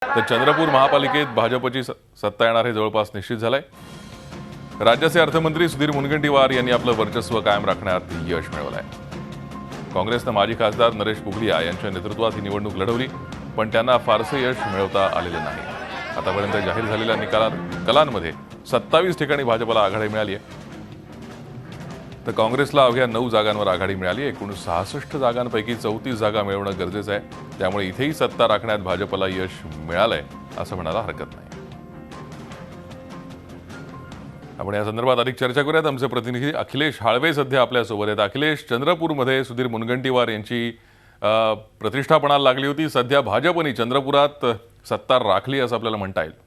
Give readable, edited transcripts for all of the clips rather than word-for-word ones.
तर चंद्रपूर महापालिकेत भाजपची सत्ता येणार हे जवळपास निश्चित झालंय। राज्याचे अर्थमंत्री सुधीर मुनगंटीवार यांनी आपलं वर्चस्व कायम राखण्यात यश मिळवलंय। काँग्रेसने माजी खासदार नरेश पुगलिया यांच्या नेतृत्वात ही निवडणूक लढवली, पण त्यांना फारसे यश मिळवता आलेले नाही। आतापर्यंत जाहीर झालेल्या निकालांमध्ये 27 ठिकाणी भाजपला आघाडी मिळाली आहे, तर काँग्रेसला अवघ्या 9 जागांवर आघाडी मिळाली। एकूण 66 जागांपैकी 34 जागा मिळवणं गरजेचं आहे, त्यामुळे इथेही सत्ता राखण्यात भाजपला यश मिळालंय असं म्हणायला हरकत नाही। आपण या संदर्भात अधिक चर्चा करूयात। आमचे प्रतिनिधी अखिलेश हाळवे सध्या आपल्या सोबत आहेत। अखिलेश, चंद्रपूरमध्ये सुधीर मुनगंटीवार यांची प्रतिष्ठा पणाला लागली होती, सध्या भाजपने चंद्रपुरात सत्ता राखली असं आपल्याला म्हणता येईल।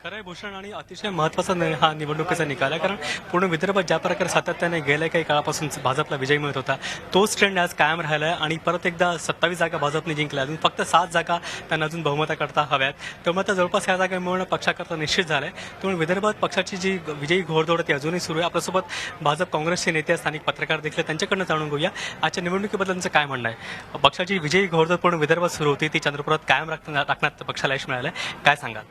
खरं भूषण आणि अतिशय महत्त्वाचा हा निवडणुकीचा निकाल आहे, कारण पूर्ण विदर्भात ज्या प्रकारे सातत्याने गेल्या काही काळापासून भाजपला विजय मिळत होता, तोच ट्रेंड आज कायम राहिला आहे आणि परत एकदा 27 जागा भाजपने जिंकल्या। अजून फक्त 7 जागा त्यांना अजून बहुमताकरता हव्यात, त्यामुळे आता जवळपास 6 जागा मिळवणं पक्षाकरता निश्चित झालं आहे। त्यामुळे विदर्भात पक्षाची जी विजयी घोडदौड ती अजूनही सुरू आहे। आपल्यासोबत भाजप काँग्रेसचे नेते, स्थानिक पत्रकार देखील, त्यांच्याकडनं जाणून घेऊया आजच्या निवडणुकीबद्दल त्यांचं काय म्हणणं आहे। पक्षाची विजयी घोडदौड पूर्ण विदर्भात सुरू होती, ती चंद्रपुरात कायम राखण्यात पक्षाला यश मिळालं आहे, काय सांगाल?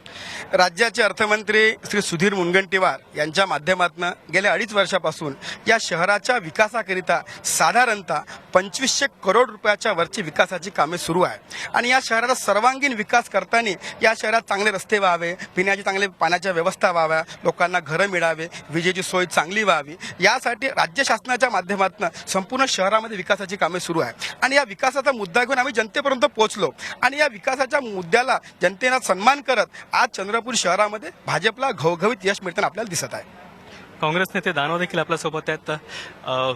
राज्याचे अर्थमंत्री श्री सुधीर मुनगंटीवार यांच्या माध्यमातून गेल्या 2.5 वर्षापासून या शहराच्या विकासाकरिता साधारणतः 2500 करोड रुपयाच्या वरची विकासाची कामे सुरू आहे आणि या शहराचा सर्वांगीण विकास करताना या शहरात चांगले रस्ते व्हावे, पिण्याची चांगले पाण्याच्या व्यवस्था व्हाव्या, लोकांना घरं मिळावे, विजेची सोय चांगली व्हावी, यासाठी राज्य शासनाच्या माध्यमातून संपूर्ण शहरामध्ये विकासाची कामे सुरू आहे आणि या विकासाचा मुद्दा घेऊन आम्ही जनतेपर्यंत पोहोचलो आणि या विकासाच्या मुद्द्याला जनतेला सन्मान करत आज चंद्रपूर शहरामध्ये भाजपला घवघवीत यश मिळताना आपल्याला दिसत आहे। काँग्रेस नेते दानव देखील आपल्यासोबत आहेत।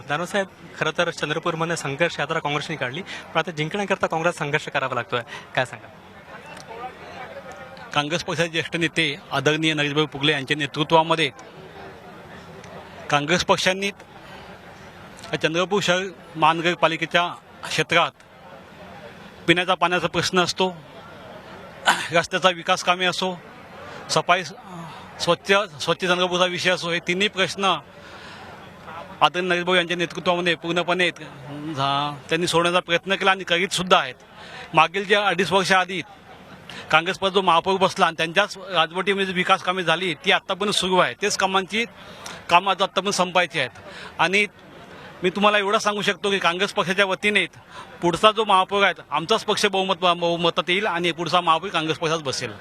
दानव साहेब, खरं तर चंद्रपूरमध्ये संघर्ष यात्रा काँग्रेसने काढली, पण आता जिंकण्याकरता काँग्रेस संघर्ष करावा लागतोय, काय सांगा? काँग्रेस पक्षाचे ज्येष्ठ नेते आदरणीय नरेशभाई पुगले यांच्या नेतृत्वामध्ये काँग्रेस पक्षांनी चंद्रपूर शहर महानगरपालिकेच्या क्षेत्रात पिण्याचा पाण्याचा प्रश्न असतो, रस्त्याचा विकास कामे असो, सफाई स्वच्छ चंद्रपूरचा विषय असो, हे तिन्ही प्रश्न आदरणीय नरेशभाऊ यांच्या नेतृत्वामध्ये पूर्णपणे त्यांनी सोडण्याचा प्रयत्न केला आणि करीत सुद्धा आहेत। मागील जे 2.5 वर्ष आधी काँग्रेसवर जो महापौर बसला आणि त्यांच्याच राजवटीमध्ये जी विकास कामे झाली ती आत्तापर्यंत सुरू आहे, तेच कामं आत्तापर्यंत संपायची आहेत। आणि मी तुम्हाला एवढं सांगू शकतो की काँग्रेस पक्षाच्या वतीने पुढचा जो महापौर आहे आमचाच पक्ष बहुमतात येईल आणि पुढचा महापौर काँग्रेस पक्षात बसेल।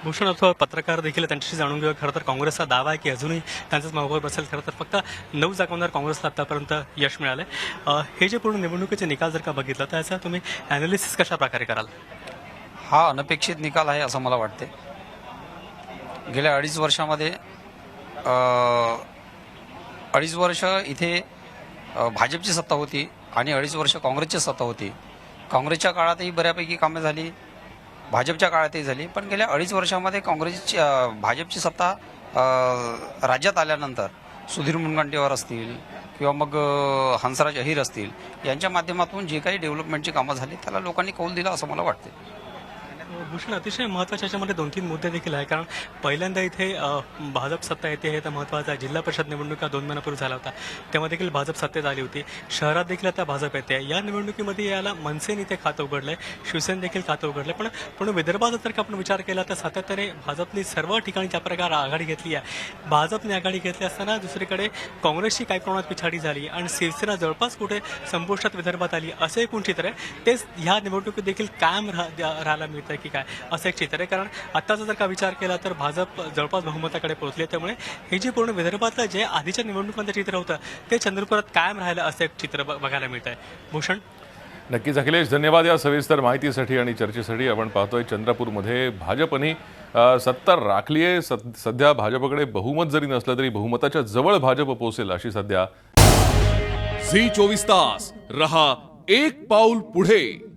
भूषण अथवा पत्रकार देखील त्यांच्याशी जाणून घेऊया। खरं तर काँग्रेसचा दावा आहे की अजूनही त्यांचाच महापौर बसेल। खरं तर फक्त 9 जागांवर काँग्रेसला आतापर्यंत यश मिळालं आहे। हे जे पूर्ण निवडणुकीचे निकाल जर का बघितलं तर याचा तुम्ही ॲनालिसिस कशा प्रकारे कराल? हा अनपेक्षित निकाल आहे असं मला वाटते। गेल्या 2.5 वर्षामध्ये 2.5 वर्ष इथे भाजपची सत्ता होती आणि 2.5 वर्ष काँग्रेसची सत्ता होती। काँग्रेसच्या काळातही बऱ्यापैकी कामे झाली, भाजपच्या काळातही झाली, पण गेल्या 2.5 वर्षामध्ये भाजपची सत्ता राज्यात आल्यानंतर सुधीर मुनगंटीवार असतील किंवा मग हंसराज अहिर असतील यांच्या माध्यमातून जे काही डेव्हलपमेंटची कामं झाली त्याला लोकांनी कौल दिला असं मला वाटते। भूषण, अतिशय महत्त्वाच्या याच्यामध्ये 2-3 मुद्दे देखील आहे, कारण पहिल्यांदा इथे भाजप सत्ता येते हे तर महत्त्वाचं आहे। जिल्हा परिषद निवडणुका 2 महिन्यापूर्वी झाला होता, तेव्हा देखील भाजप सत्तेत आली होती। शहरात देखील आता भाजप येते। या निवडणुकीमध्ये याला मनसेने इथे खातं उघडलंय, शिवसेने देखील खातं उघडलंय, पण पूर्ण विदर्भात जर का आपण विचार केला तर सातत्याने भाजपने सर्व ठिकाणी ज्या प्रकारे आघाडी घेतली आहे, भाजपने आघाडी घेतली असताना दुसरीकडे काँग्रेसची काही प्रमाणात पिछाडी झाली आणि शिवसेना जवळपास कुठे संपुष्टात विदर्भात आली, असं एकूण चित्र आहे। तेच ह्या निवडणुकीत देखील कायम राहायला मिळतं की काय, असं एक चित्र आहे। कारण आत्ताचा जर का विचार केला तर भाजप जवळपास बहुमताकडे पोहोचले, त्यामुळे हे जे पूर्ण विदर्भातलं जे आधीच्या निवडणुकांचं चित्र होतं ते चंद्रपुरात कायम राहिलं असं एक चित्र बघायला मिळत आहे। भूषण, नक्कीच अखिलेश, धन्यवाद या सविस्तर माहितीसाठी आणि चर्चेसाठी। आपण पाहतोय चंद्रपूरमध्ये भाजपने सत्ता राखली आहे। सध्या भाजपकडे बहुमत जरी नसलं तरी बहुमताच्या जवळ भाजप पोहोचेल अशी सध्या। झी 24 तास रहा एक पाऊल पुढे।